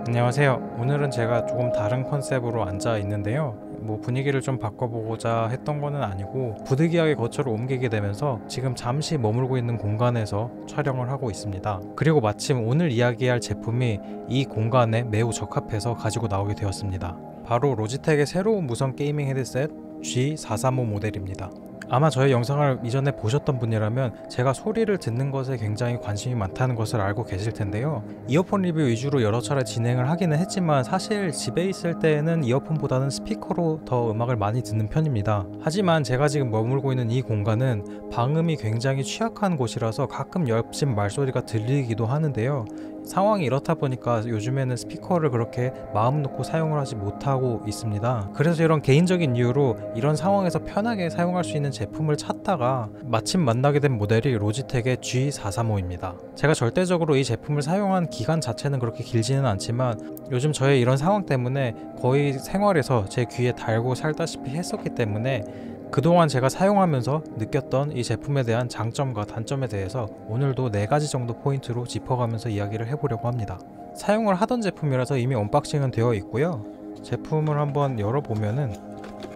안녕하세요. 오늘은 제가 조금 다른 컨셉으로 앉아 있는데요. 분위기를 좀 바꿔보고자 했던 거는 아니고 부득이하게 거처를 옮기게 되면서 지금 잠시 머물고 있는 공간에서 촬영을 하고 있습니다. 그리고 마침 오늘 이야기할 제품이 이 공간에 매우 적합해서 가지고 나오게 되었습니다. 바로 로지텍의 새로운 무선 게이밍 헤드셋 G435 모델입니다. 아마 저의 영상을 이전에 보셨던 분이라면 제가 소리를 듣는 것에 굉장히 관심이 많다는 것을 알고 계실 텐데요. 이어폰 리뷰 위주로 여러 차례 진행을 하기는 했지만 사실 집에 있을 때에는 이어폰보다는 스피커로 더 음악을 많이 듣는 편입니다. 하지만 제가 지금 머물고 있는 이 공간은 방음이 굉장히 취약한 곳이라서 가끔 옆집 말소리가 들리기도 하는데요. 상황이 이렇다 보니까 요즘에는 스피커를 그렇게 마음 놓고 사용을 하지 못하고 있습니다. 그래서 이런 개인적인 이유로 이런 상황에서 편하게 사용할 수 있는 제품을 찾다가 마침 만나게 된 모델이 로지텍의 G435입니다. 제가 절대적으로 이 제품을 사용한 기간 자체는 그렇게 길지는 않지만 요즘 저의 이런 상황 때문에 거의 생활에서 제 귀에 달고 살다시피 했었기 때문에 그동안 제가 사용하면서 느꼈던 이 제품에 대한 장점과 단점에 대해서 오늘도 4가지 정도 포인트로 짚어가면서 이야기를 해보려고 합니다. 사용을 하던 제품이라서 이미 언박싱은 되어 있고요. 제품을 한번 열어보면은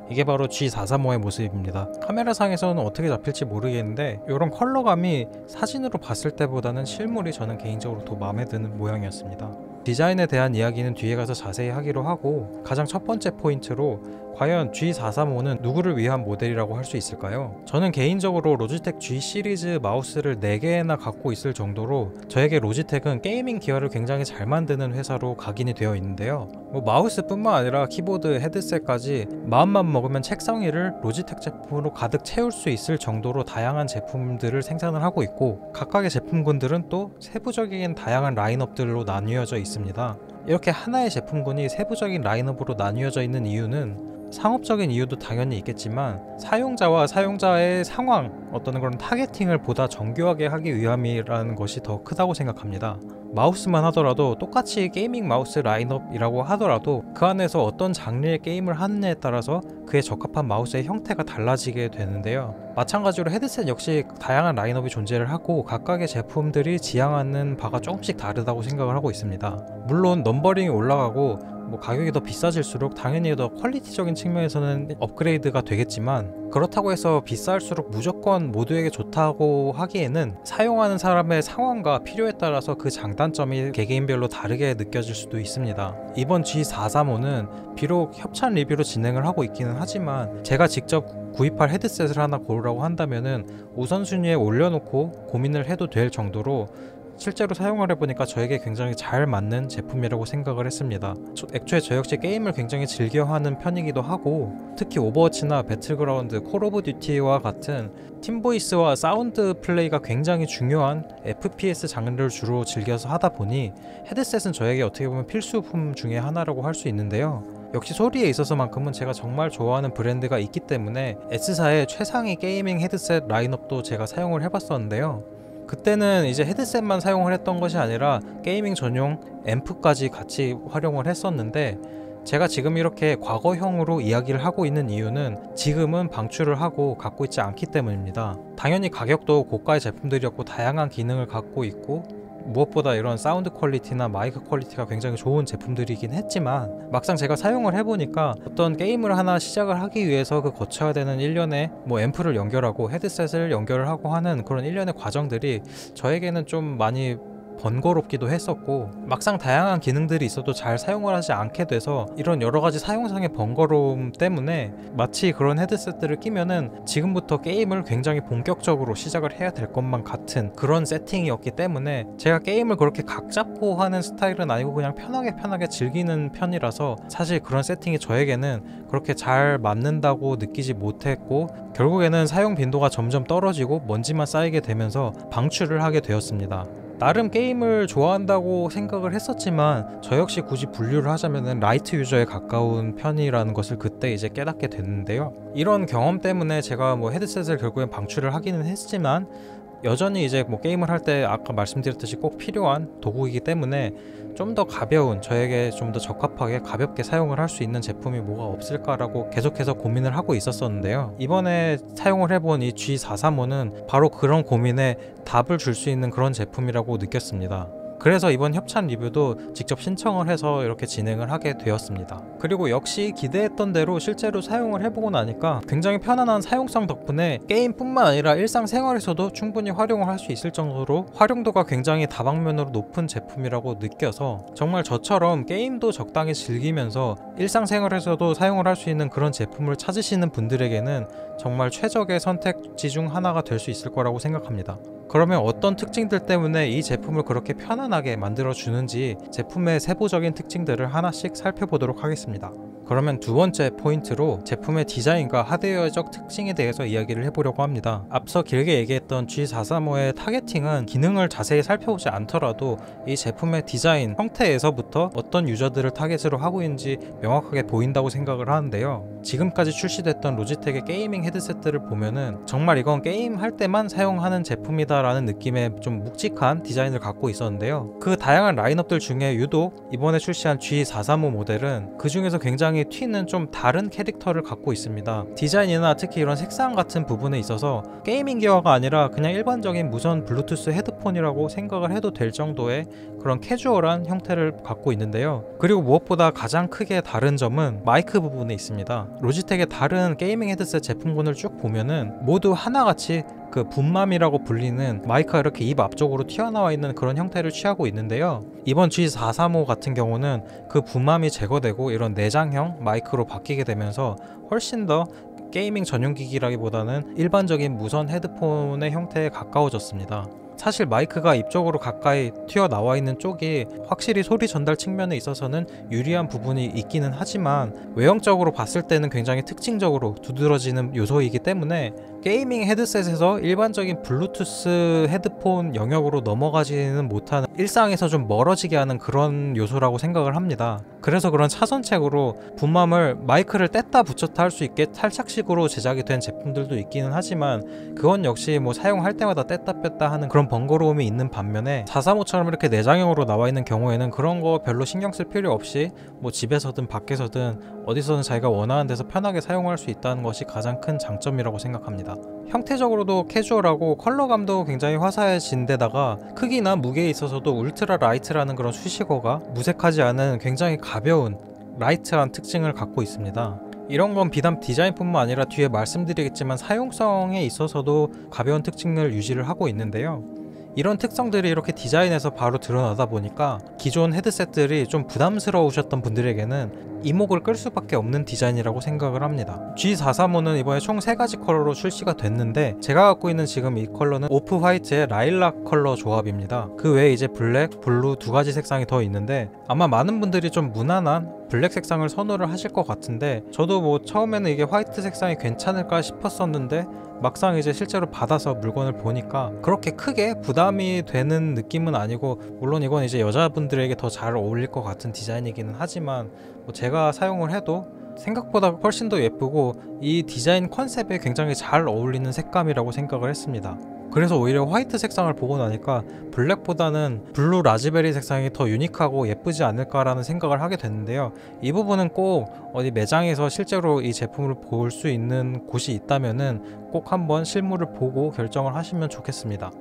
이게 바로 G435의 모습입니다. 카메라상에서는 어떻게 잡힐지 모르겠는데 이런 컬러감이 사진으로 봤을 때보다는 실물이 저는 개인적으로 더 마음에 드는 모양이었습니다. 디자인에 대한 이야기는 뒤에 가서 자세히 하기로 하고 가장 첫 번째 포인트로 과연 G435는 누구를 위한 모델이라고 할 수 있을까요? 저는 개인적으로 로지텍 G 시리즈 마우스를 4개나 갖고 있을 정도로 저에게 로지텍은 게이밍 기어를 굉장히 잘 만드는 회사로 각인이 되어 있는데요. 마우스뿐만 아니라 키보드, 헤드셋까지 마음만 먹으면 책상 위를 로지텍 제품으로 가득 채울 수 있을 정도로 다양한 제품들을 생산을 하고 있고 각각의 제품군들은 또 세부적인 다양한 라인업들로 나뉘어져 있습니다. 이렇게 하나의 제품군이 세부적인 라인업으로 나뉘어져 있는 이유는 상업적인 이유도 당연히 있겠지만 사용자와 사용자의 상황, 어떤 그런 타겟팅을 보다 정교하게 하기 위함이라는 것이 더 크다고 생각합니다. 마우스만 하더라도 똑같이 게이밍 마우스 라인업이라고 하더라도 그 안에서 어떤 장르의 게임을 하느냐에 따라서 그에 적합한 마우스의 형태가 달라지게 되는데요. 마찬가지로 헤드셋 역시 다양한 라인업이 존재를 하고 각각의 제품들이 지향하는 바가 조금씩 다르다고 생각을 하고 있습니다. 물론 넘버링이 올라가고 가격이 더 비싸질수록 당연히 더 퀄리티적인 측면에서는 업그레이드가 되겠지만 그렇다고 해서 비쌀수록 무조건 모두에게 좋다고 하기에는 사용하는 사람의 상황과 필요에 따라서 그 장단점이 개개인별로 다르게 느껴질 수도 있습니다. 이번 G435는 비록 협찬 리뷰로 진행을 하고 있기는 하지만 제가 직접 구입할 헤드셋을 하나 고르라고 한다면은 우선순위에 올려놓고 고민을 해도 될 정도로 실제로 사용을 해보니까 저에게 굉장히 잘 맞는 제품이라고 생각을 했습니다. 애초에 저 역시 게임을 굉장히 즐겨하는 편이기도 하고 특히 오버워치나 배틀그라운드, 콜 오브 듀티와 같은 팀보이스와 사운드 플레이가 굉장히 중요한 FPS 장르를 주로 즐겨서 하다 보니 헤드셋은 저에게 어떻게 보면 필수품 중에 하나라고 할 수 있는데요. 역시 소리에 있어서만큼은 제가 정말 좋아하는 브랜드가 있기 때문에 S사의 최상위 게이밍 헤드셋 라인업도 제가 사용을 해봤었는데요. 그때는 이제 헤드셋만 사용을 했던 것이 아니라 게이밍 전용 앰프까지 같이 활용을 했었는데 제가 지금 이렇게 과거형으로 이야기를 하고 있는 이유는 지금은 방출을 하고 갖고 있지 않기 때문입니다. 당연히 가격도 고가의 제품들이었고 다양한 기능을 갖고 있고 무엇보다 이런 사운드 퀄리티나 마이크 퀄리티가 굉장히 좋은 제품들이긴 했지만 막상 제가 사용을 해보니까 어떤 게임을 하나 시작을 하기 위해서 그 거쳐야 되는 일련의 앰프를 연결하고 헤드셋을 연결을 하고 하는 그런 일련의 과정들이 저에게는 좀 많이 번거롭기도 했었고 막상 다양한 기능들이 있어도 잘 사용을 하지 않게 돼서 이런 여러가지 사용상의 번거로움 때문에 마치 그런 헤드셋들을 끼면은 지금부터 게임을 굉장히 본격적으로 시작을 해야 될 것만 같은 그런 세팅이었기 때문에 제가 게임을 그렇게 각 잡고 하는 스타일은 아니고 그냥 편하게 즐기는 편이라서 사실 그런 세팅이 저에게는 그렇게 잘 맞는다고 느끼지 못했고 결국에는 사용 빈도가 점점 떨어지고 먼지만 쌓이게 되면서 방출을 하게 되었습니다. 나름 게임을 좋아한다고 생각을 했었지만 저 역시 굳이 분류를 하자면 라이트 유저에 가까운 편이라는 것을 그때 이제 깨닫게 됐는데요. 이런 경험 때문에 제가 헤드셋을 결국엔 방출을 하기는 했지만 여전히 이제 게임을 할 때 아까 말씀드렸듯이 꼭 필요한 도구이기 때문에 좀 더 가벼운, 저에게 좀 더 적합하게 가볍게 사용을 할 수 있는 제품이 뭐가 없을까라고 계속해서 고민을 하고 있었었는데요. 이번에 사용을 해본 이 G435는 바로 그런 고민에 답을 줄 수 있는 그런 제품이라고 느꼈습니다. 그래서 이번 협찬 리뷰도 직접 신청을 해서 이렇게 진행을 하게 되었습니다. 그리고 역시 기대했던 대로 실제로 사용을 해보고 나니까 굉장히 편안한 사용성 덕분에 게임뿐만 아니라 일상생활에서도 충분히 활용을 할 수 있을 정도로 활용도가 굉장히 다방면으로 높은 제품이라고 느껴서 정말 저처럼 게임도 적당히 즐기면서 일상생활에서도 사용을 할 수 있는 그런 제품을 찾으시는 분들에게는 정말 최적의 선택지 중 하나가 될 수 있을 거라고 생각합니다. 그러면 어떤 특징들 때문에 이 제품을 그렇게 편안하게 만들어 주는지 제품의 세부적인 특징들을 하나씩 살펴보도록 하겠습니다. 그러면 두 번째 포인트로 제품의 디자인과 하드웨어적 특징에 대해서 이야기를 해보려고 합니다. 앞서 길게 얘기했던 G435의 타겟팅은 기능을 자세히 살펴보지 않더라도 이 제품의 디자인, 형태에서부터 어떤 유저들을 타겟으로 하고 있는지 명확하게 보인다고 생각을 하는데요. 지금까지 출시됐던 로지텍의 게이밍 헤드셋들을 보면은 정말 이건 게임할 때만 사용하는 제품이다 라는 느낌의 좀 묵직한 디자인을 갖고 있었는데요. 그 다양한 라인업들 중에 유독 이번에 출시한 G435 모델은 그 중에서 굉장히 튀는 좀 다른 캐릭터를 갖고 있습니다. 디자인이나 특히 이런 색상 같은 부분에 있어서 게이밍 기어가 아니라 그냥 일반적인 무선 블루투스 헤드폰이라고 생각을 해도 될 정도의 그런 캐주얼한 형태를 갖고 있는데요. 그리고 무엇보다 가장 크게 다른 점은 마이크 부분에 있습니다. 로지텍의 다른 게이밍 헤드셋 제품군을 쭉 보면은 모두 하나같이 그 분맘이라고 불리는 마이크가 이렇게 입 앞쪽으로 튀어나와 있는 그런 형태를 취하고 있는데요. 이번 G435 같은 경우는 그 분맘이 제거되고 이런 내장형 마이크로 바뀌게 되면서 훨씬 더 게이밍 전용기기라기보다는 일반적인 무선 헤드폰의 형태에 가까워졌습니다. 사실 마이크가 입 쪽으로 가까이 튀어나와 있는 쪽이 확실히 소리 전달 측면에 있어서는 유리한 부분이 있기는 하지만 외형적으로 봤을 때는 굉장히 특징적으로 두드러지는 요소이기 때문에 게이밍 헤드셋에서 일반적인 블루투스 헤드폰 영역으로 넘어가지는 못하는, 일상에서 좀 멀어지게 하는 그런 요소라고 생각을 합니다. 그래서 그런 차선책으로 분맘을 마이크를 뗐다 붙였다 할 수 있게 탈착식으로 제작이 된 제품들도 있기는 하지만 그건 역시 뭐 사용할 때마다 뗐다 뺐다 하는 그런 번거로움이 있는 반면에 435처럼 이렇게 내장형으로 나와 있는 경우에는 그런 거 별로 신경 쓸 필요 없이 뭐 집에서든 밖에서든 어디서든 자기가 원하는 데서 편하게 사용할 수 있다는 것이 가장 큰 장점이라고 생각합니다. 형태적으로도 캐주얼하고 컬러감도 굉장히 화사해진 데다가 크기나 무게에 있어서도 울트라 라이트라는 그런 수식어가 무색하지 않은 굉장히 가벼운 라이트한 특징을 갖고 있습니다. 이런 건 비단 디자인뿐만 아니라 뒤에 말씀드리겠지만 사용성에 있어서도 가벼운 특징을 유지를 하고 있는데요. 이런 특성들이 이렇게 디자인에서 바로 드러나다 보니까 기존 헤드셋들이 좀 부담스러우셨던 분들에게는 이목을 끌 수밖에 없는 디자인이라고 생각을 합니다. G435는 이번에 총 3가지 컬러로 출시가 됐는데 제가 갖고 있는 지금 이 컬러는 오프 화이트의 라일락 컬러 조합입니다. 그 외에 이제 블랙, 블루 2가지 색상이 더 있는데 아마 많은 분들이 좀 무난한 블랙 색상을 선호를 하실 것 같은데 저도 뭐 처음에는 이게 화이트 색상이 괜찮을까 싶었었는데 막상 이제 실제로 받아서 물건을 보니까 그렇게 크게 부담이 되는 느낌은 아니고, 물론 이건 이제 여자분들에게 더 잘 어울릴 것 같은 디자인이기는 하지만 뭐 제가 사용을 해도 생각보다 훨씬 더 예쁘고 이 디자인 컨셉에 굉장히 잘 어울리는 색감이라고 생각을 했습니다. 그래서 오히려 화이트 색상을 보고 나니까 블랙보다는 블루 라즈베리 색상이 더 유니크하고 예쁘지 않을까라는 생각을 하게 됐는데요. 이 부분은 꼭 어디 매장에서 실제로 이 제품을 볼 수 있는 곳이 있다면은 꼭 한번 실물을 보고 결정을 하시면 좋겠습니다.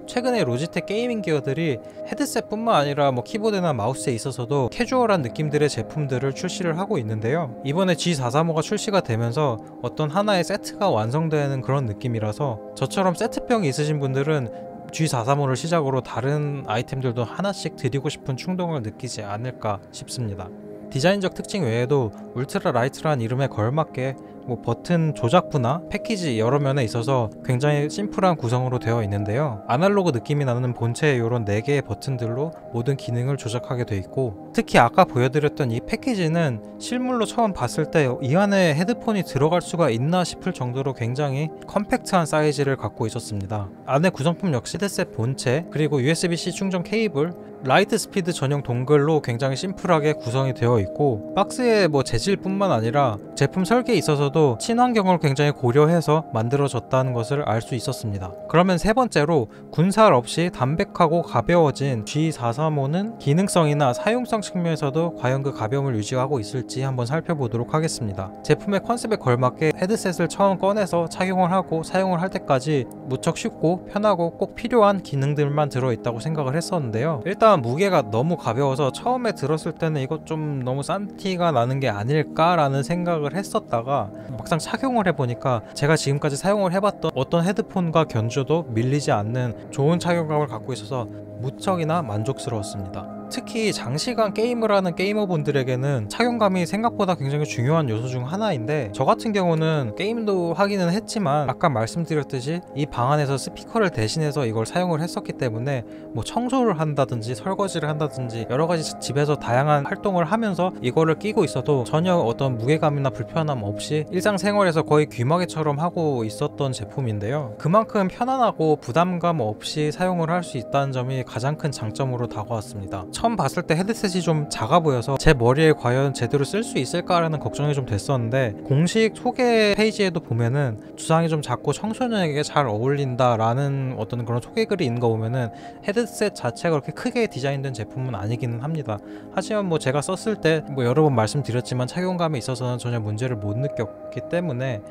최근에 로지텍 게이밍 기어들이 헤드셋뿐만 아니라 뭐 키보드나 마우스에 있어서도 캐주얼한 느낌들의 제품들을 출시를 하고 있는데요. 이번에 G435가 출시가 되면서 어떤 하나의 세트가 완성되는 그런 느낌이라서 저처럼 세트병이 있으신 분들은 G435를 시작으로 다른 아이템들도 하나씩 드리고 싶은 충동을 느끼지 않을까 싶습니다. 디자인적 특징 외에도 울트라 라이트란 이름에 걸맞게 뭐 버튼 조작부나 패키지 여러 면에 있어서 굉장히 심플한 구성으로 되어 있는데요. 아날로그 느낌이 나는 본체의 이런 4개의 버튼들로 모든 기능을 조작하게 되어 있고, 특히 아까 보여드렸던 이 패키지는 실물로 처음 봤을 때 이 안에 헤드폰이 들어갈 수가 있나 싶을 정도로 굉장히 컴팩트한 사이즈를 갖고 있었습니다. 안에 구성품 역시 헤드셋 본체, 그리고 USB-C 충전 케이블, 라이트 스피드 전용 동글로 굉장히 심플하게 구성이 되어 있고, 박스의 뭐 재질뿐만 아니라 제품 설계에 있어서도 친환경을 굉장히 고려해서 만들어졌다는 것을 알 수 있었습니다. 그러면 세 번째로 군살 없이 담백하고 가벼워진 G435는 기능성이나 사용성 측면에서도 과연 그 가벼움을 유지하고 있을지 한번 살펴보도록 하겠습니다. 제품의 컨셉에 걸맞게 헤드셋을 처음 꺼내서 착용을 하고 사용을 할 때까지 무척 쉽고 편하고 꼭 필요한 기능들만 들어있다고 생각을 했었는데요. 일단 무게가 너무 가벼워서 처음에 들었을 때는 이거 좀 너무 싼 티가 나는 게 아닐까라는 생각을 했었다가 막상 착용을 해보니까 제가 지금까지 사용을 해봤던 어떤 헤드폰과 견주도 밀리지 않는 좋은 착용감을 갖고 있어서 무척이나 만족스러웠습니다. 특히 장시간 게임을 하는 게이머분들에게는 착용감이 생각보다 굉장히 중요한 요소 중 하나인데, 저 같은 경우는 게임도 하기는 했지만 아까 말씀드렸듯이 이 방 안에서 스피커를 대신해서 이걸 사용을 했었기 때문에 뭐 청소를 한다든지 설거지를 한다든지 여러가지 집에서 다양한 활동을 하면서 이거를 끼고 있어도 전혀 어떤 무게감이나 불편함 없이 일상생활에서 거의 귀마개처럼 하고 있었던 제품인데요. 그만큼 편안하고 부담감 없이 사용을 할 수 있다는 점이 가장 큰 장점으로 다가왔습니다. 처음 봤을 때 헤드셋이 좀 작아 보여서 제 머리에 과연 제대로 쓸 수 있을까라는 걱정이 좀 됐었는데, 공식 소개 페이지에도 보면은 두상이 좀 작고 청소년에게 잘 어울린다라는 어떤 그런 소개글이 있는 거 보면은 헤드셋 자체가 그렇게 크게 디자인된 제품은 아니기는 합니다. 하지만 뭐 제가 썼을 때 뭐 여러 번 말씀드렸지만 착용감에 있어서는 전혀 문제를 못 느꼈기 때문에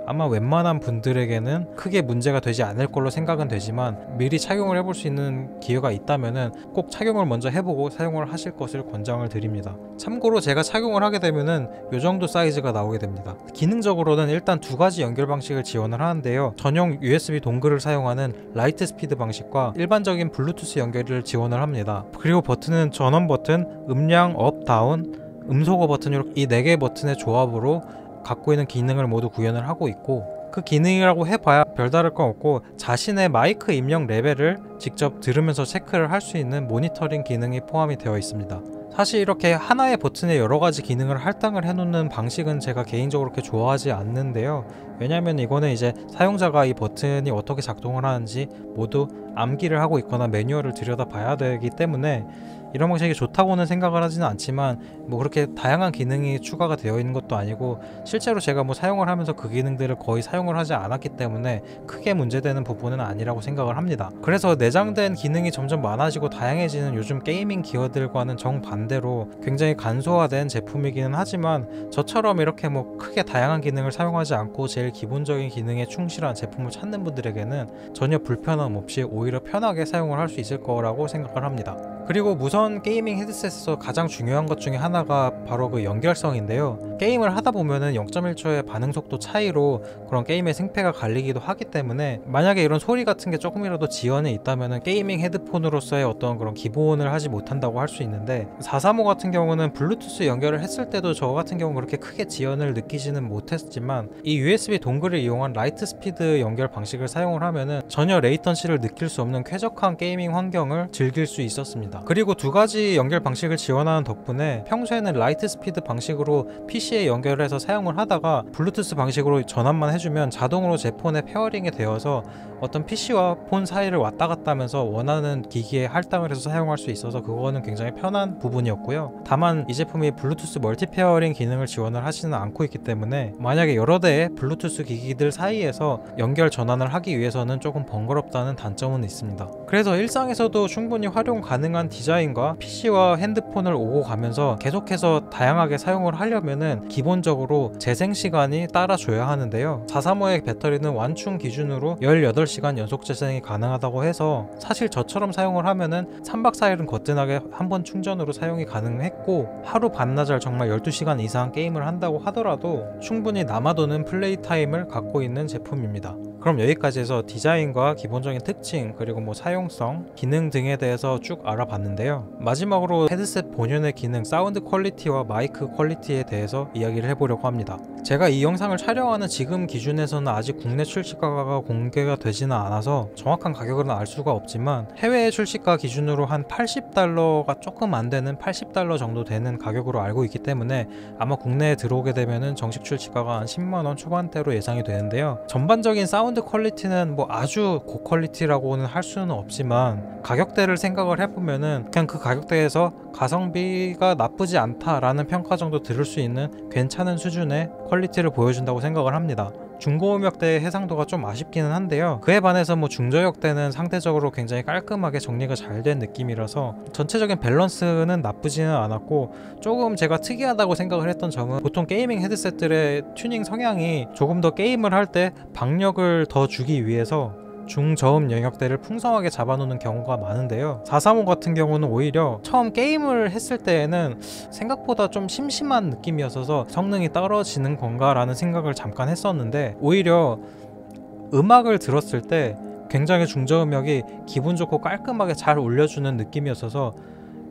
아마 웬만한 분들에게는 크게 문제가 되지 않을 걸로 생각은 되지만, 미리 착용을 해볼 수 있는 기회가 있다면은 꼭 착용을 먼저 해보고 사용을 하실 것을 권장을 드립니다. 참고로 제가 착용을 하게 되면은 요 정도 사이즈가 나오게 됩니다. 기능적으로는 일단 두 가지 연결 방식을 지원을 하는데요. 전용 USB 동글을 사용하는 라이트 스피드 방식과 일반적인 블루투스 연결을 지원을 합니다. 그리고 버튼은 전원 버튼, 음량 업, 다운, 음소거 버튼, 이 4개의 버튼의 조합으로 갖고 있는 기능을 모두 구현을 하고 있고, 그 기능이라고 해봐야 별다를 건 없고 자신의 마이크 입력 레벨을 직접 들으면서 체크를 할 수 있는 모니터링 기능이 포함이 되어 있습니다. 사실 이렇게 하나의 버튼에 여러가지 기능을 할당을 해놓는 방식은 제가 개인적으로 그렇게 좋아하지 않는데요. 왜냐하면 이거는 이제 사용자가 이 버튼이 어떻게 작동을 하는지 모두 암기를 하고 있거나 매뉴얼을 들여다 봐야 되기 때문에 이런 방식이 좋다고는 생각을 하지는 않지만, 뭐 그렇게 다양한 기능이 추가가 되어 있는 것도 아니고 실제로 제가 뭐 사용을 하면서 그 기능들을 거의 사용을 하지 않았기 때문에 크게 문제되는 부분은 아니라고 생각을 합니다. 그래서 내장된 기능이 점점 많아지고 다양해지는 요즘 게이밍 기어들과는 정반대로 굉장히 간소화된 제품이기는 하지만, 저처럼 이렇게 뭐 크게 다양한 기능을 사용하지 않고 제일 기본적인 기능에 충실한 제품을 찾는 분들에게는 전혀 불편함 없이 오히려 편하게 사용을 할 수 있을 거라고 생각을 합니다. 그리고 무선 게이밍 헤드셋에서 가장 중요한 것 중에 하나가 바로 그 연결성인데요. 게임을 하다 보면은 0.1초의 반응 속도 차이로 그런 게임의 승패가 갈리기도 하기 때문에, 만약에 이런 소리 같은 게 조금이라도 지연이 있다면은 게이밍 헤드폰으로서의 어떤 그런 기본을 하지 못한다고 할 수 있는데, 435 같은 경우는 블루투스 연결을 했을 때도 저 같은 경우는 그렇게 크게 지연을 느끼지는 못했지만, 이 USB 동글을 이용한 라이트 스피드 연결 방식을 사용을 하면은 전혀 레이턴시를 느낄 수 없는 쾌적한 게이밍 환경을 즐길 수 있었습니다. 그리고 두 가지 연결 방식을 지원하는 덕분에 평소에는 라이트 스피드 방식으로 PC에 연결해서 사용을 하다가 블루투스 방식으로 전환만 해주면 자동으로 제 폰에 페어링이 되어서 어떤 PC와 폰 사이를 왔다 갔다 하면서 원하는 기기에 할당을 해서 사용할 수 있어서 그거는 굉장히 편한 부분이었고요. 다만 이 제품이 블루투스 멀티 페어링 기능을 지원을 하지는 않고 있기 때문에 만약에 여러 대의 블루투스 기기들 사이에서 연결 전환을 하기 위해서는 조금 번거롭다는 단점은 있습니다. 그래서 일상에서도 충분히 활용 가능한 디자인과 PC와 핸드폰을 오고 가면서 계속해서 다양하게 사용을 하려면은 기본적으로 재생 시간이 따라줘야 하는데요. 435의 배터리는 완충 기준으로 18시간 연속 재생이 가능하다고 해서 사실 저처럼 사용을 하면은 3박 4일은 거뜬하게 한 번 충전으로 사용이 가능했고, 하루 반나절 정말 12시간 이상 게임을 한다고 하더라도 충분히 남아도는 플레이 타임을 갖고 있는 제품입니다. 그럼 여기까지 해서 디자인과 기본적인 특징, 그리고 뭐 사용성, 기능 등에 대해서 쭉 알아봤는데요. 마지막으로 헤드셋 본연의 기능, 사운드 퀄리티와 마이크 퀄리티에 대해서 이야기를 해보려고 합니다. 제가 이 영상을 촬영하는 지금 기준에서는 아직 국내 출시가가 공개가 되지는 않아서 정확한 가격은 알 수가 없지만, 해외 출시가 기준으로 한 $80가 조금 안 되는 $80 정도 되는 가격으로 알고 있기 때문에 아마 국내에 들어오게 되면은 정식 출시가가 한 10만원 초반대로 예상이 되는데요. 전반적인 사운드 사운드 퀄리티는 뭐 아주 고퀄리티라고는 할 수는 없지만 가격대를 생각을 해보면은 그냥 그 가격대에서 가성비가 나쁘지 않다라는 평가 정도 들을 수 있는 괜찮은 수준의 퀄리티를 보여준다고 생각을 합니다. 중고음역대의 해상도가 좀 아쉽기는 한데요, 그에 반해서 뭐 중저역대는 상대적으로 굉장히 깔끔하게 정리가 잘 된 느낌이라서 전체적인 밸런스는 나쁘지는 않았고, 조금 제가 특이하다고 생각을 했던 점은 보통 게이밍 헤드셋들의 튜닝 성향이 조금 더 게임을 할 때 박력을 더 주기 위해서 중저음 영역대를 풍성하게 잡아놓는 경우가 많은데요, 435 같은 경우는 오히려 처음 게임을 했을 때에는 생각보다 좀 심심한 느낌이었어서 성능이 떨어지는 건가 라는 생각을 잠깐 했었는데, 오히려 음악을 들었을 때 굉장히 중저음역이 기분 좋고 깔끔하게 잘 올려주는 느낌이었어서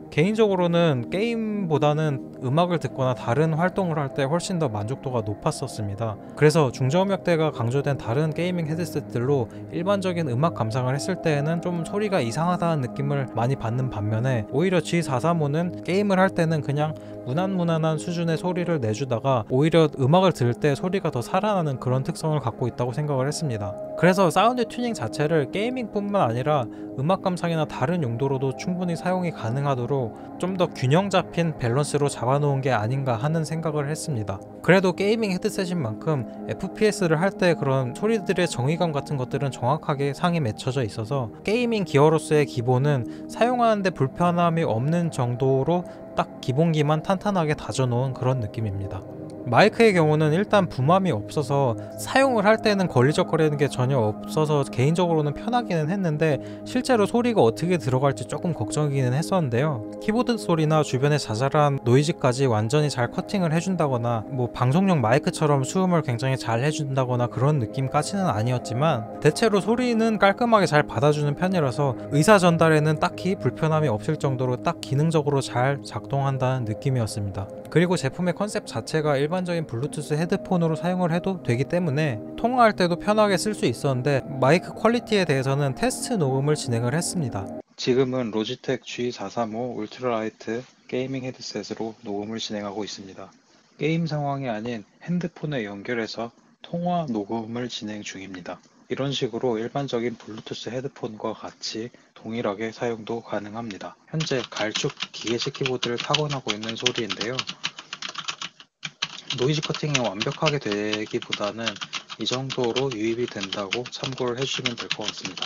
개인적으로는 게임보다는 음악을 듣거나 다른 활동을 할 때 훨씬 더 만족도가 높았었습니다. 그래서 중저음역대가 강조된 다른 게이밍 헤드셋들로 일반적인 음악 감상을 했을 때에는 좀 소리가 이상하다는 느낌을 많이 받는 반면에, 오히려 G435는 게임을 할 때는 그냥 무난무난한 수준의 소리를 내주다가 오히려 음악을 들을 때 소리가 더 살아나는 그런 특성을 갖고 있다고 생각을 했습니다. 그래서 사운드 튜닝 자체를 게이밍뿐만 아니라 음악 감상이나 다른 용도로도 충분히 사용이 가능하도록 좀 더 균형 잡힌 밸런스로 잡아놓은 게 아닌가 하는 생각을 했습니다. 그래도 게이밍 헤드셋인 만큼 FPS를 할 때 그런 소리들의 정의감 같은 것들은 정확하게 상이 맺혀져 있어서 게이밍 기어로서의 기본은 사용하는데 불편함이 없는 정도로 딱 기본기만 탄탄하게 다져놓은 그런 느낌입니다. 마이크의 경우는 일단 부맘이 없어서 사용을 할 때는 걸리적거리는 게 전혀 없어서 개인적으로는 편하기는 했는데, 실제로 소리가 어떻게 들어갈지 조금 걱정이기는 했었는데요, 키보드 소리나 주변의 자잘한 노이즈까지 완전히 잘 커팅을 해준다거나 뭐 방송용 마이크처럼 수음을 굉장히 잘 해준다거나 그런 느낌까지는 아니었지만, 대체로 소리는 깔끔하게 잘 받아주는 편이라서 의사 전달에는 딱히 불편함이 없을 정도로 딱 기능적으로 잘 작동한다는 느낌이었습니다. 그리고 제품의 컨셉 자체가 일반적인 블루투스 헤드폰으로 사용을 해도 되기 때문에 통화할 때도 편하게 쓸 수 있었는데, 마이크 퀄리티에 대해서는 테스트 녹음을 진행을 했습니다. 지금은 로지텍 G435 울트라라이트 게이밍 헤드셋으로 녹음을 진행하고 있습니다. 게임 상황이 아닌 핸드폰에 연결해서 통화 녹음을 진행 중입니다. 이런 식으로 일반적인 블루투스 헤드폰과 같이 동일하게 사용도 가능합니다. 현재 갈축 기계식 키보드를 타건하고 있는 소리인데요, 노이즈 커팅이 완벽하게 되기보다는 이 정도로 유입이 된다고 참고를 해주시면 될 것 같습니다.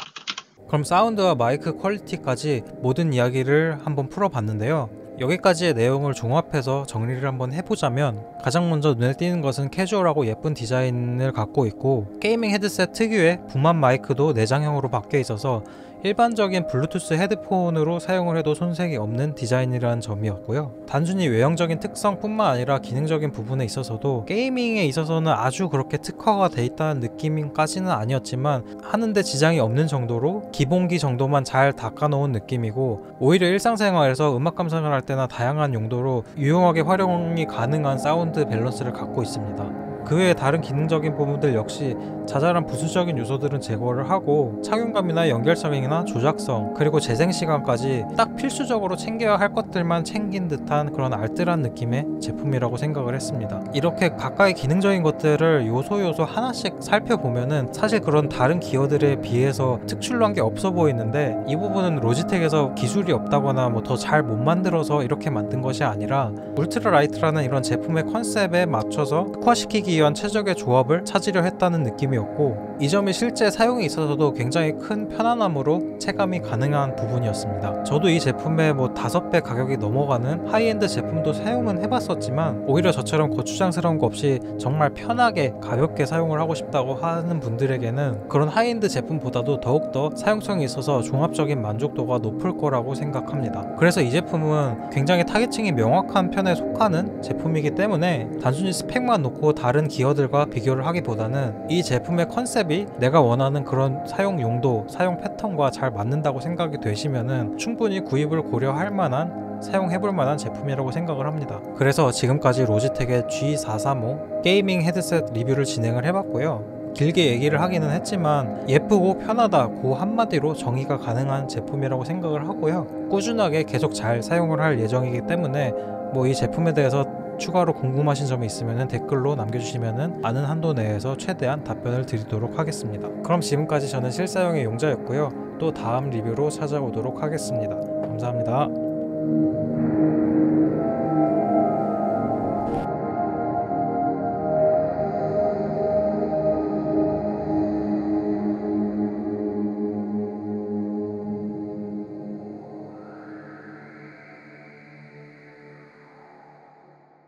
그럼 사운드와 마이크 퀄리티까지 모든 이야기를 한번 풀어봤는데요, 여기까지의 내용을 종합해서 정리를 한번 해보자면, 가장 먼저 눈에 띄는 것은 캐주얼하고 예쁜 디자인을 갖고 있고, 게이밍 헤드셋 특유의 부만 마이크도 내장형으로 바뀌어 있어서 일반적인 블루투스 헤드폰으로 사용을 해도 손색이 없는 디자인이라는 점이었고요. 단순히 외형적인 특성뿐만 아니라 기능적인 부분에 있어서도 게이밍에 있어서는 아주 그렇게 특화가 돼 있다는 느낌까지는 아니었지만 하는데 지장이 없는 정도로 기본기 정도만 잘 닦아놓은 느낌이고, 오히려 일상생활에서 음악 감상을 할 때나 다양한 용도로 유용하게 활용이 가능한 사운드 밸런스를 갖고 있습니다. 그 외에 다른 기능적인 부분들 역시 자잘한 부수적인 요소들은 제거를 하고, 착용감이나 연결성이나 조작성, 그리고 재생시간까지 딱 필수적으로 챙겨야 할 것들만 챙긴 듯한 그런 알뜰한 느낌의 제품이라고 생각을 했습니다. 이렇게 각각의 기능적인 것들을 요소 하나씩 살펴보면은 사실 그런 다른 기어들에 비해서 특출난 게 없어 보이는데, 이 부분은 로지텍에서 기술이 없다거나 뭐 더 잘 못 만들어서 이렇게 만든 것이 아니라 울트라라이트라는 이런 제품의 컨셉에 맞춰서 특화시키기 위한 최적의 조합을 찾으려 했다는 느낌이었고, 이 점이 실제 사용에 있어서도 굉장히 큰 편안함으로 체감이 가능한 부분이었습니다. 저도 이 제품의 뭐 5배 가격이 넘어가는 하이엔드 제품도 사용은 해봤었지만, 오히려 저처럼 거추장스러운 거 없이 정말 편하게 가볍게 사용을 하고 싶다고 하는 분들에게는 그런 하이엔드 제품보다도 더욱더 사용성이 있어서 종합적인 만족도가 높을 거라고 생각합니다. 그래서 이 제품은 굉장히 타겟층이 명확한 편에 속하는 제품이기 때문에 단순히 스펙만 놓고 다른 기어들과 비교를 하기보다는 이 제품의 컨셉이 내가 원하는 그런 사용 용도, 사용 패턴과 잘 맞는다고 생각이 되시면은 충분히 구입을 고려할 만한, 사용해볼 만한 제품이라고 생각을 합니다. 그래서 지금까지 로지텍의 G435 게이밍 헤드셋 리뷰를 진행을 해봤고요. 길게 얘기를 하기는 했지만 예쁘고 편하다 그 한마디로 정의가 가능한 제품이라고 생각을 하고요. 꾸준하게 계속 잘 사용을 할 예정이기 때문에 뭐 이 제품에 대해서 추가로 궁금하신 점이 있으면 댓글로 남겨주시면 아는 한도 내에서 최대한 답변을 드리도록 하겠습니다. 그럼 지금까지 저는 실사용의 용자였고요. 또 다음 리뷰로 찾아오도록 하겠습니다. 감사합니다.